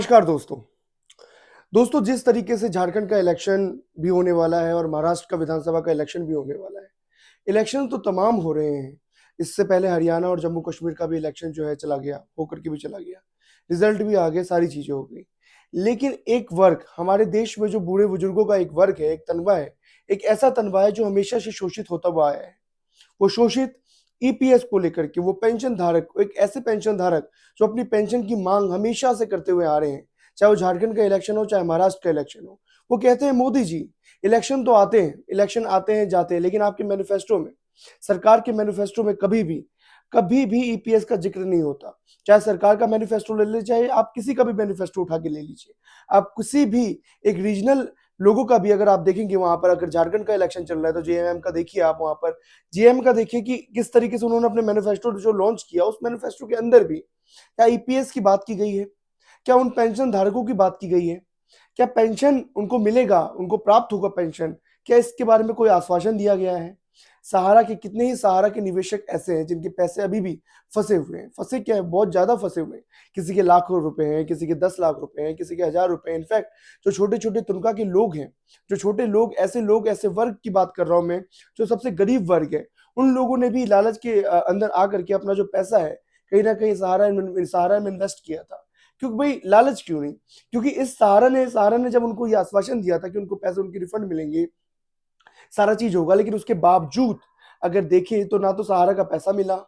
नमस्कार दोस्तों। दोस्तों, जिस तरीके से झारखंड का इलेक्शन भी होने वाला है और महाराष्ट्र का विधानसभा का इलेक्शन भी होने वाला है। इलेक्शन तो तमाम हो रहे हैं। इससे पहले हरियाणा और जम्मू कश्मीर का भी इलेक्शन जो है चला गया, होकर के भी चला गया। रिजल्ट भी आ गए, सारी चीजें हो गई। लेकिन एक वर्ग हमारे देश में जो बूढ़े बुजुर्गों का एक वर्ग है, एक तनवा है, एक ऐसा तनवा है जो हमेशा से शोषित होता हुआ आया है। वो शोषित ईपीएस को लेकर के, वो पेंशन धारक, एक ऐसे पेंशन धारक जो अपनी पेंशन की मांग हमेशा से करते हुए आ रहे हैं, चाहे वो झारखंड का इलेक्शन हो, चाहे महाराष्ट्र का इलेक्शन हो। वो कहते हैं मोदी जी, इलेक्शन तो आते हैं, इलेक्शन आते हैं जाते हैं, लेकिन आपके मैनिफेस्टो में, सरकार के मैनिफेस्टो में कभी भी ईपीएस का जिक्र नहीं होता। चाहे सरकार का मैनिफेस्टो ले लीजिए, चाहे आप किसी का भी मैनिफेस्टो उठा के ले लीजिए। आप किसी भी एक रीजनल लोगों का भी अगर आप देखेंगे, वहां पर अगर झारखंड का इलेक्शन चल रहा है तो जेएमएम का देखिए, आप वहां पर जेएम का देखिए कि किस तरीके से उन्होंने अपने मैनिफेस्टो जो लॉन्च किया, उस मैनिफेस्टो के अंदर भी क्या ईपीएस की बात की गई है? क्या उन पेंशन धारकों की बात की गई है? क्या पेंशन उनको मिलेगा, उनको प्राप्त होगा पेंशन? क्या इसके बारे में कोई आश्वासन दिया गया है? सहारा के कितने ही सहारा के निवेशक ऐसे हैं जिनके पैसे अभी भी फंसे हुए हैं। फंसे क्या है, बहुत ज्यादा फंसे हुए हैं। किसी के लाखों रुपए हैं, किसी के 10 लाख रुपए हैं, किसी के 1,000 रुपए। इनफैक्ट जो छोटे छोटे तनख्वाह के लोग हैं, जो छोटे लोग, ऐसे वर्ग की बात कर रहा हूं मैं, जो सबसे गरीब वर्ग है, उन लोगों ने भी लालच के अंदर आकर के अपना जो पैसा है, कहीं ना कहीं सहारा में इन्वेस्ट किया था। क्योंकि भाई लालच क्यों नहीं? क्योंकि इस सहारा ने जब उनको ये आश्वासन दिया था कि उनको पैसे उनके रिफंड मिलेंगे, सारा चीज होगा, लेकिन उसके बावजूद अगर देखें तो ना तो सहारा का पैसा मिला,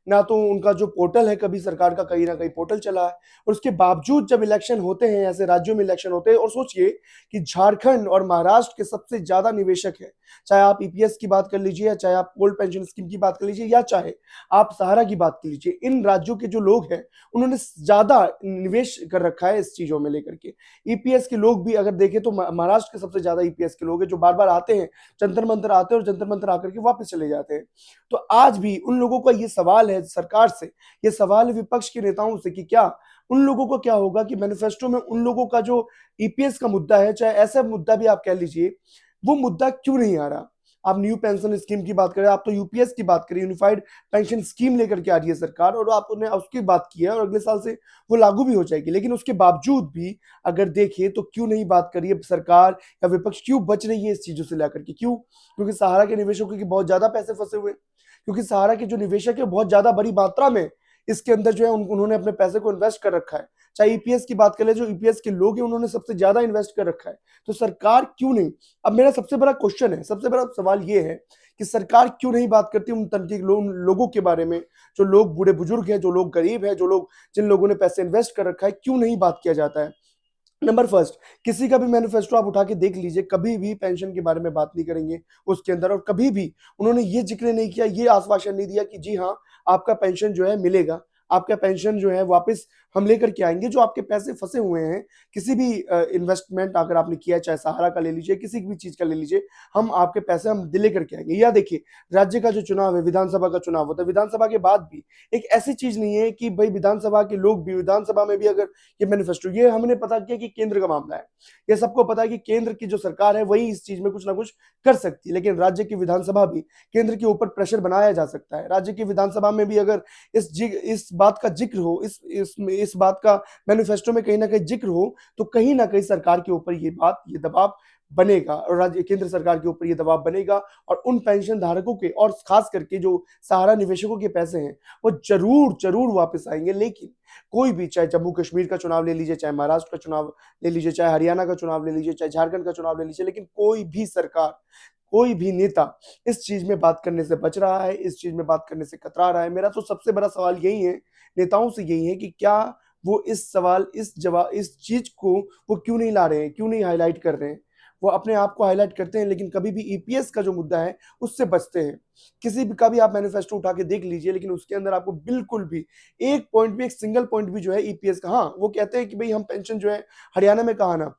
ना तो उनका जो पोर्टल है कभी सरकार का कहीं ना कहीं पोर्टल चला है। और उसके बावजूद जब इलेक्शन होते हैं, ऐसे राज्यों में इलेक्शन होते हैं, और सोचिए कि झारखंड और महाराष्ट्र के सबसे ज्यादा निवेशक है, चाहे आप ईपीएस की बात कर लीजिए, या चाहे आप ओल्ड पेंशन स्कीम की बात कर लीजिए, या चाहे आप सहारा की बात कर लीजिए, इन राज्यों के जो लोग हैं उन्होंने ज्यादा निवेश कर रखा है इस चीजों में लेकर के। ईपीएस के लोग भी अगर देखें तो महाराष्ट्र के सबसे ज्यादा ईपीएस के लोग हैं, जो बार बार आते हैं, जंतर मंतर आते हैं और जंतर मंतर आकर के वापस चले जाते हैं। तो आज भी उन लोगों का ये सवाल है सरकार से, ये सवाल है विपक्ष के नेताओं से, कि क्या उन लोगों को क्या होगा कि मैनिफेस्टो में उन लोगों का जो ईपीएस का मुद्दा है, चाहे ऐसा मुद्दा भी आप कह लीजिए, वो मुद्दा क्यों नहीं आ रहा? आप न्यू पेंशन स्कीम की बात करें, आप तो यूपीएस की बात करें, यूनिफाइड पेंशन स्कीम लेकर के आ रही है सरकार, और आपने उसकी बात की है और अगले साल से वो लागू भी हो जाएगी। लेकिन उसके बावजूद भी अगर देखें तो क्यों नहीं बात करी है सरकार, या विपक्ष क्यों बच रही है इस चीजों से लेकर के? क्यों? क्योंकि सहारा के निवेशकों के बहुत ज्यादा पैसे फंसे हुए हैं। क्योंकि सहारा के जो निवेशक है बहुत ज्यादा बड़ी मात्रा में इसके अंदर जो है उन्होंने अपने पैसे को इन्वेस्ट कर रखा है। चाहे ईपीएस की बात कर ले, जो ईपीएस के लोग हैं उन्होंने सबसे ज्यादा इन्वेस्ट कर रखा है। तो सरकार क्यों नहीं? अब मेरा सबसे बड़ा क्वेश्चन है, सबसे बड़ा सवाल ये है कि सरकार क्यों नहीं बात करती उन तनके लोगों के बारे में, जो लोग बूढ़े बुजुर्ग हैं, जो लोग गरीब हैं, जो लोग, जिन लोगों ने पैसे इन्वेस्ट कर रखा है, क्यों नहीं बात किया जाता है? नंबर फर्स्ट, किसी का भी मैनिफेस्टो आप उठा के देख लीजिए, कभी भी पेंशन के बारे में बात नहीं करेंगे उसके अंदर, और कभी भी उन्होंने ये जिक्र नहीं किया, ये आश्वासन नहीं दिया कि जी हाँ, आपका पेंशन जो है मिलेगा, आपका पेंशन जो है वापस हम लेकर के आएंगे। जो आपके पैसे फंसे हुए हैं, किसी भी इन्वेस्टमेंट अगर आपने किया, चाहे सहारा का ले लीजिए, किसी भी चीज का ले लीजिए, हम आपके पैसे हम दिले करके आएंगे। या देखिए, राज्य का जो चुनाव है, विधानसभा का चुनाव होता है, विधानसभा के बाद भी एक ऐसी चीज नहीं है कि भाई विधानसभा के लोग भी, विधानसभा में भी अगर ये मैनिफेस्टो, ये हमने पता किया कि केंद्र का मामला है, ये सबको पता है कि केंद्र की जो सरकार है वही इस चीज में कुछ ना कुछ कर सकती है। लेकिन राज्य की विधानसभा भी, केंद्र के ऊपर प्रेशर बनाया जा सकता है। राज्य की विधानसभा में भी अगर इस बात का जिक्र हो, इस बात का मैनिफेस्टो में कहीं ना कहीं जिक्र हो, तो कहीं ना कहीं सरकार के ऊपर ये दबाव बनेगा, और राज्य केंद्र सरकार के ऊपर ये दबाव बनेगा, और उन पेंशन धारकों के, और खास करके जो सहारा निवेशकों के पैसे हैं, वो जरूर जरूर वापस आएंगे। लेकिन कोई भी, चाहे जम्मू कश्मीर का चुनाव ले लीजिए, चाहे महाराष्ट्र का चुनाव ले लीजिए, चाहे हरियाणा का चुनाव ले लीजिए, चाहे झारखंड का चुनाव ले लीजिए, लेकिन कोई भी सरकार, कोई भी नेता इस चीज में बात करने से बच रहा है, इस चीज में बात करने से कतरा रहा है। मेरा तो सबसे बड़ा सवाल यही है, नेताओं से यही है, कि क्या वो इस सवाल, इस चीज को वो क्यों नहीं ला रहे हैं, क्यों नहीं हाईलाइट कर रहे हैं? वो अपने आप को हाईलाइट करते हैं, लेकिन कभी भी ईपीएस का जो मुद्दा है उससे बचते हैं। किसी भी का भी आप मैनिफेस्टो उठा के देख लीजिए, लेकिन उसके अंदर आपको बिल्कुल भी एक पॉइंट भी, एक सिंगल पॉइंट भी जो है ईपीएस का, हाँ वो कहते हैं कि भाई हम पेंशन जो है, हरियाणा में कहा ना,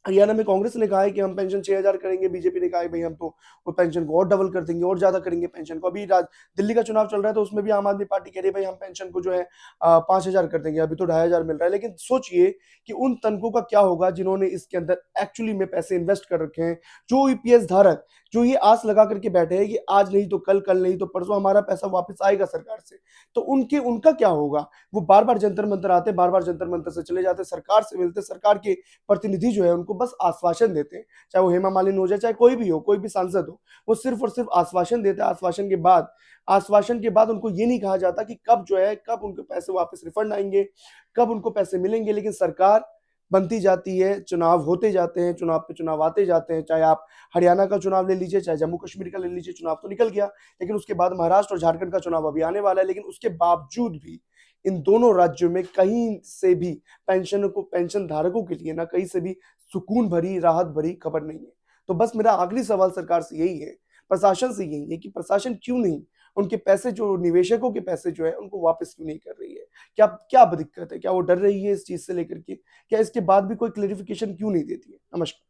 हरियाणा में कांग्रेस ने कहा है कि हम पेंशन 6,000 करेंगे, बीजेपी ने कहा है भई हम तो वो पेंशन को और डबल कर देंगे और ज़्यादा करेंगे पेंशन को। अभी राज दिल्ली का चुनाव चल रहा है तो उसमें भी आम आदमी पार्टी कह रही है भई हम पेंशन को जो है 5,000 कर देंगे, अभी तो 2,500 मिल रहा है। लेकिन सोचिए कि उन तनकों का क्या होगा जिन्होंने इसके अंदर एक्चुअली में पैसे इन्वेस्ट कर रखे हैं। जो ईपीएस धारक, जो ये आस लगा कर के बैठे हैं कि आज नहीं तो कल, कल नहीं तो परसों हमारा पैसा वापस आएगा सरकार से, तो उनका क्या होगा? वो बार-बार जंतर-मंतर आते, बार-बार जंतर-मंतर से चले जाते, सरकार से मिलते, सरकार के प्रतिनिधि जो है उनको बस आश्वासन देते हैं, चाहे वो हेमा मालिनी हो जाए, चाहे कोई भी हो, कोई भी सांसद हो, वो सिर्फ और सिर्फ आश्वासन देते हैं। आश्वासन के बाद उनको ये नहीं कहा जाता कि कब जो है, कब उनके पैसे वापस रिफंड आएंगे, कब उनको पैसे मिलेंगे। लेकिन सरकार बनती जाती है, चुनाव होते जाते हैं, चुनाव पे चुनाव आते जाते हैं, चाहे आप हरियाणा का चुनाव ले लीजिए, चाहे जम्मू कश्मीर का ले लीजिए, चुनाव तो निकल गया, लेकिन उसके बाद महाराष्ट्र और झारखंड का चुनाव अभी आने वाला है। लेकिन उसके बावजूद भी इन दोनों राज्यों में कहीं से भी पेंशन धारकों के लिए ना कहीं से भी सुकून भरी, राहत भरी खबर नहीं है। तो बस मेरा आखिरी सवाल सरकार से यही है, प्रशासन से यही है कि प्रशासन क्यों नहीं उनके पैसे, जो निवेशकों के पैसे जो है उनको वापस क्यों नहीं कर रही है? क्या क्या दिक्कत है? क्या वो डर रही है इस चीज़ से लेकर के? क्या इसके बाद भी कोई क्लैरिफिकेशन क्यों नहीं देती है? नमस्कार।